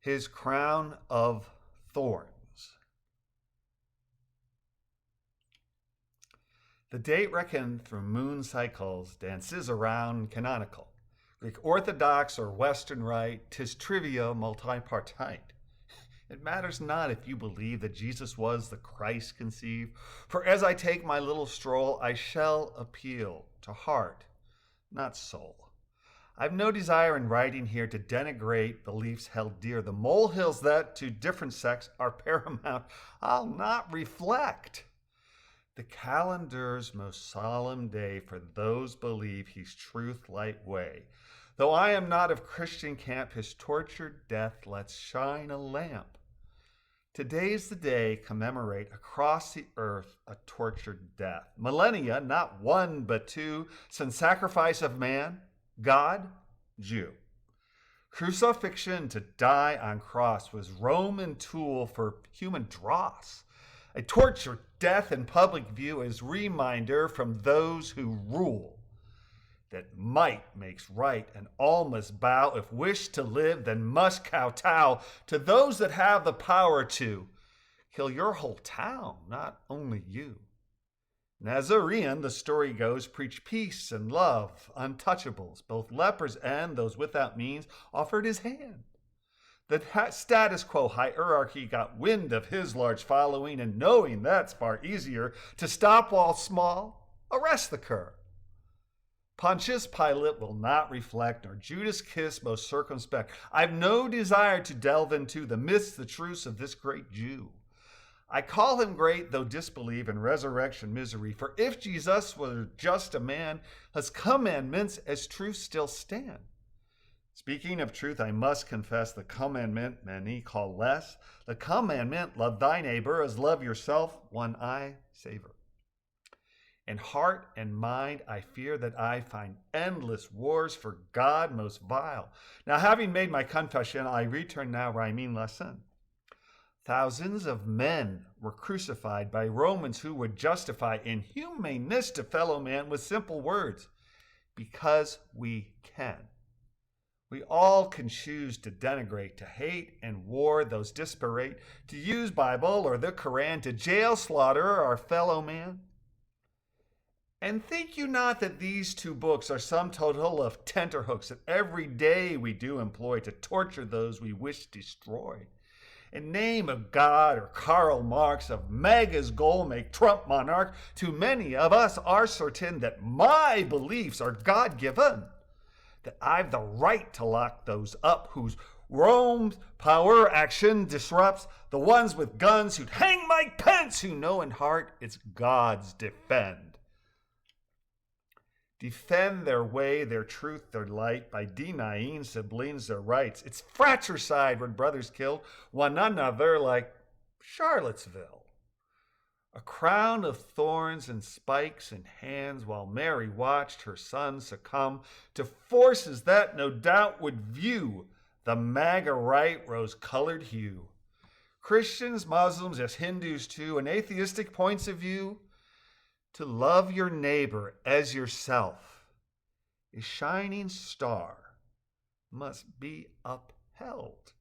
his crown of thorns. The date reckoned through moon cycles dances around canonical. Greek Orthodox or Western Rite, 'tis trivia multipartite. It matters not if you believe that Jesus was the Christ conceived, for as I take my little stroll, I shall appeal to heart, not soul. I've no desire in writing here to denigrate beliefs held dear. The molehills that to different sects are paramount, I'll not reflect. The calendar's most solemn day for those believe he's truth light way. Though I am not of Christian camp, his tortured death lets shine a lamp. Today's the day commemorate across the earth a tortured death. Millennia, not one but two, since sacrifice of man, God, Jew. Crucifixion to die on cross was Roman tool for human dross. A tortured death in public view is reminder from those who rule that might makes right and all must bow. If wish to live, then must kowtow to those that have the power to kill your whole town, not only you. Nazarene, the story goes, preached peace and love, untouchables, both lepers and those without means, offered his hand. The status quo hierarchy got wind of his large following, and knowing that's far easier to stop while small, arrest the cur. Pontius Pilate will not reflect, nor Judas kiss most circumspect. I've no desire to delve into the myths, the truths of this great Jew. I call him great, though disbelieve in resurrection misery. For if Jesus were just a man, his commandments as truth still stand. Speaking of truth, I must confess the commandment many call less. The commandment, love thy neighbor as love yourself, one I savor. In heart and mind, I fear that I find endless wars for God most vile. Now, having made my confession, I return now where I mean lesson. Thousands of men were crucified by Romans who would justify inhumaneness to fellow man with simple words, because we can. We all can choose to denigrate, to hate and war those disparate, to use Bible or the Quran to jail, slaughter our fellow man. And think you not that these two books are sum total of tenterhooks that every day we do employ to torture those we wish destroy? In name of God or Karl Marx, of MAGA's goal make Trump monarch, too many of us are certain that my beliefs are God-given, that I've the right to lock those up whose Rome's power action disrupts, the ones with guns who'd hang Mike Pence, who know in heart it's God's defend. Defend their way, their truth, their light, by denying siblings their rights. It's fratricide when brothers killed one another like Charlottesville. A crown of thorns and spikes in hands while Mary watched her son succumb to forces that no doubt would view the MAGA right rose-colored hue. Christians, Muslims, as Hindus too, and atheistic points of view, to love your neighbor as yourself, a shining star must be upheld.